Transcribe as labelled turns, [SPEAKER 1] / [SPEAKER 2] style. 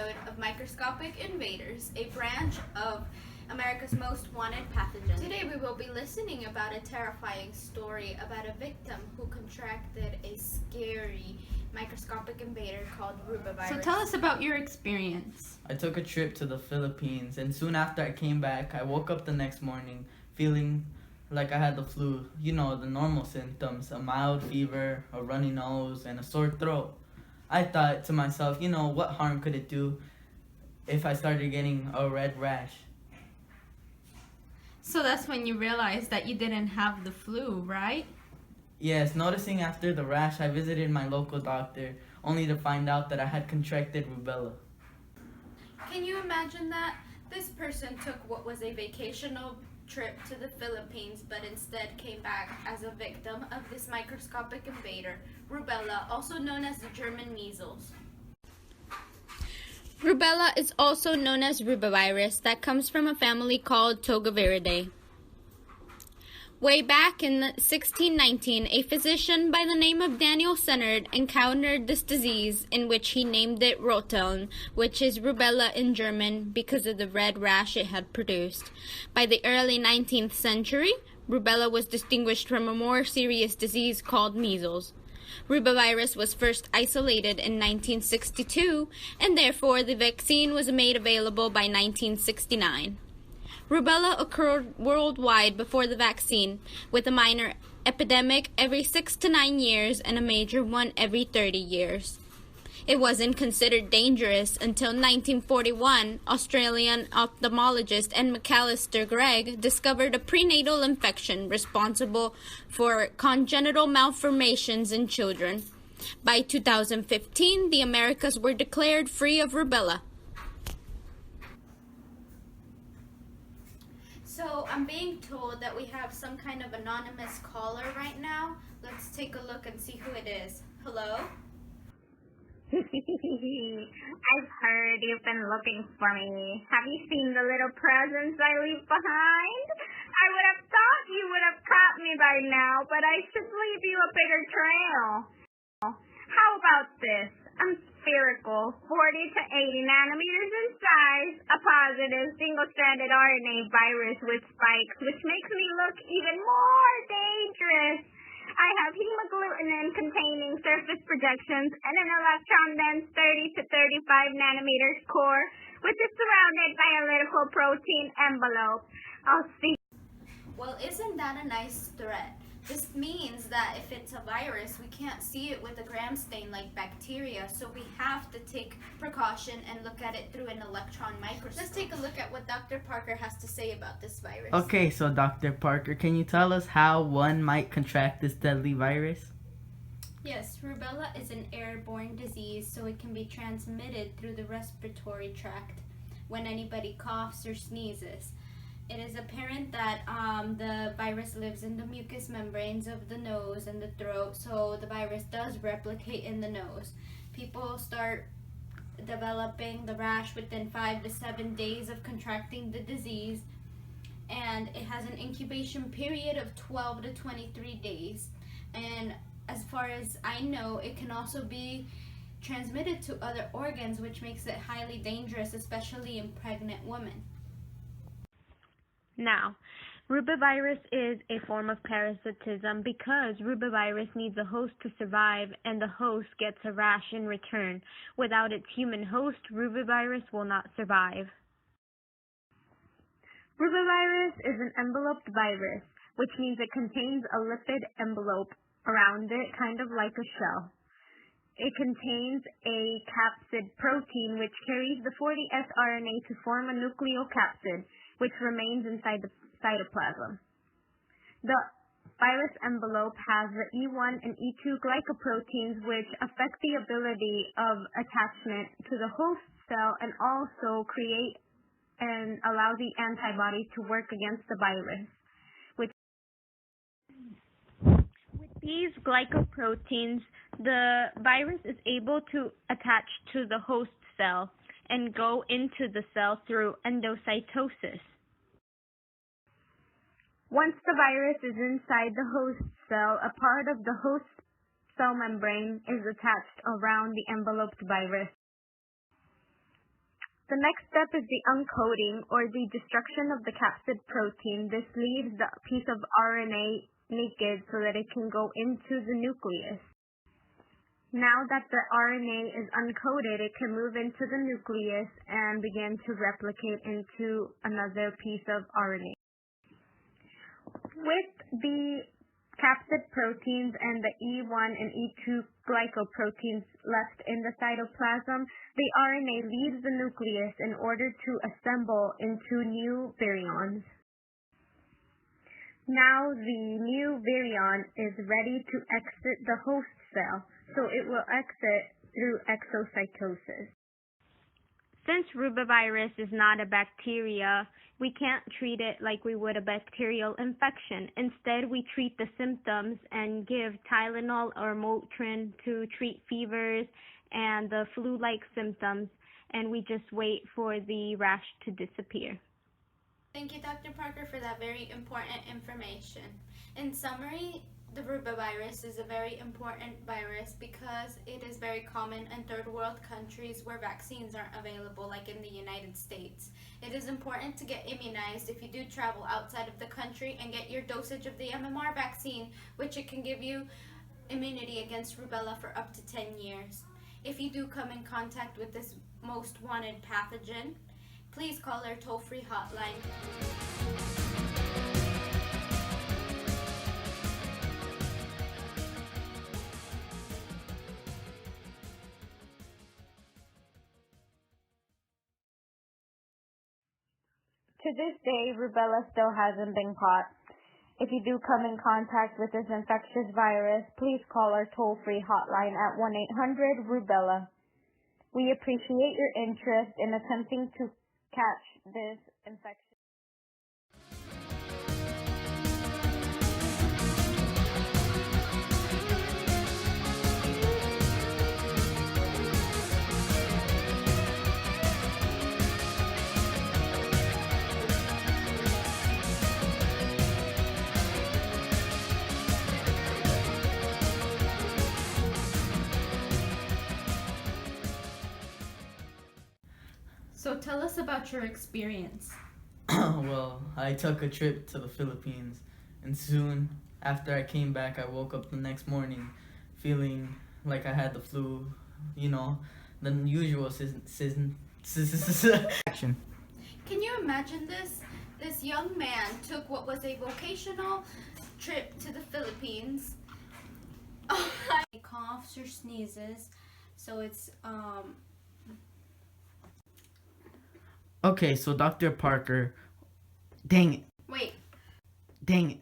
[SPEAKER 1] episode of Microscopic Invaders, a branch of America's Most Wanted pathogen. Today we will be listening about a terrifying story about a victim who contracted a scary microscopic invader called Rubivirus.
[SPEAKER 2] So tell us about your experience.
[SPEAKER 3] I took a trip to the Philippines, and soon after I came back, I woke up the next morning feeling like I had the flu. You know, the normal symptoms, a mild fever, a runny nose, and a sore throat. I thought to myself, what harm could it do if I started getting a red rash?
[SPEAKER 2] So that's when you realized that you didn't have the flu, right?
[SPEAKER 3] Yes, noticing after the rash, I visited my local doctor, only to find out that I had contracted rubella.
[SPEAKER 1] Can you imagine that? This person took what was a vacational trip to the Philippines, but instead came back as a victim of this microscopic invader, rubella, also known as the German measles.
[SPEAKER 4] Rubella is also known as rubivirus that comes from a family called Togaviridae. Way back in 1619, a physician by the name of Daniel Sennert encountered this disease, in which he named it Roteln, which is rubella in German because of the red rash it had produced. By the early 19th century, rubella was distinguished from a more serious disease called measles. Rubivirus was first isolated in 1962, and therefore the vaccine was made available by 1969. Rubella occurred worldwide before the vaccine, with a minor epidemic every 6 to 9 years and a major one every 30 years. It wasn't considered dangerous until 1941. Australian ophthalmologist N. McAllister Gregg discovered a prenatal infection responsible for congenital malformations in children. By 2015, the Americas were declared free of rubella.
[SPEAKER 1] So I'm being told that we have some kind of anonymous caller right now. Let's take a look and see who it is. Hello?
[SPEAKER 5] I've heard you've been looking for me. Have you seen the little presents I leave behind? I would have thought you would have caught me by now, but I should leave you a bigger trail. How about this? I'm spherical, 40 to 80 nanometers in size, a positive single-stranded RNA virus with spikes, which makes me look even more dangerous. I have hemagglutinin-containing surface projections and an electron-dense 30 to 35 nanometers core, which is surrounded by a lytical protein envelope. I'll see.
[SPEAKER 1] Well, isn't that a nice threat? This means that if it's a virus, we can't see it with a gram stain like bacteria, so we have to take precaution and look at it through an electron microscope. Let's take a look at what Dr. Parker has to say about this virus.
[SPEAKER 3] Okay, so Dr. Parker, can you tell us how one might contract this deadly virus?
[SPEAKER 1] Yes, rubella is an airborne disease, so it can be transmitted through the respiratory tract when anybody coughs or sneezes. It is apparent that the virus lives in the mucous membranes of the nose and the throat, so the virus does replicate in the nose. People start developing the rash within 5 to 7 days of contracting the disease, and it has an incubation period of 12 to 23 days. And as far as I know, it can also be transmitted to other organs, which makes it highly dangerous, especially in pregnant women.
[SPEAKER 5] Now, rubivirus is a form of parasitism because rubivirus needs a host to survive, and the host gets a rash in return. Without its human host, rubivirus will not survive. Rubivirus is an enveloped virus, which means it contains a lipid envelope around it, kind of like a shell. It contains a capsid protein which carries the 40S RNA to form a nucleocapsid, which remains inside the cytoplasm. The virus envelope has the E1 and E2 glycoproteins, which affect the ability of attachment to the host cell and also create and allow the antibodies to work against the virus. With these glycoproteins, the virus is able to attach to the host cell and go into the cell through endocytosis. Once the virus is inside the host cell, a part of the host cell membrane is attached around the enveloped virus. The next step is the uncoating, or the destruction of the capsid protein. This leaves the piece of RNA naked so that it can go into the nucleus. Now that the RNA is uncoated, it can move into the nucleus and begin to replicate into another piece of RNA. With the capsid proteins and the E1 and E2 glycoproteins left in the cytoplasm, the RNA leaves the nucleus in order to assemble into new virions. Now the new virion is ready to exit the host cell, so it will exit through exocytosis. Since rubivirus is not a bacteria, we can't treat it like we would a bacterial infection. Instead, we treat the symptoms and give Tylenol or Motrin to treat fevers and the flu-like symptoms, and we just wait for the rash to disappear.
[SPEAKER 1] Thank you, Dr. Parker, for that very important information. In summary, the rubivirus is a very important virus because it is very common in third world countries where vaccines aren't available, like in the United States. It is important to get immunized if you do travel outside of the country and get your dosage of the MMR vaccine, which it can give you immunity against rubella for up to 10 years. If you do come in contact with this most wanted pathogen, please call our toll-free hotline.
[SPEAKER 5] To this day, rubella still hasn't been caught. If you do come in contact with this infectious virus, please call our toll-free hotline at 1-800-RUBELLA. We appreciate your interest in attempting to catch this infection.
[SPEAKER 2] So tell us about your experience.
[SPEAKER 3] Well, I took a trip to the Philippines, and soon after I came back, I woke up the next morning feeling like I had the flu, you know, the usual action.
[SPEAKER 1] Can you imagine this? This young man took what was a vocational trip to the Philippines. He coughs or sneezes, so it's
[SPEAKER 3] Okay, so Dr. Parker, dang it.
[SPEAKER 1] Wait.
[SPEAKER 3] Dang it.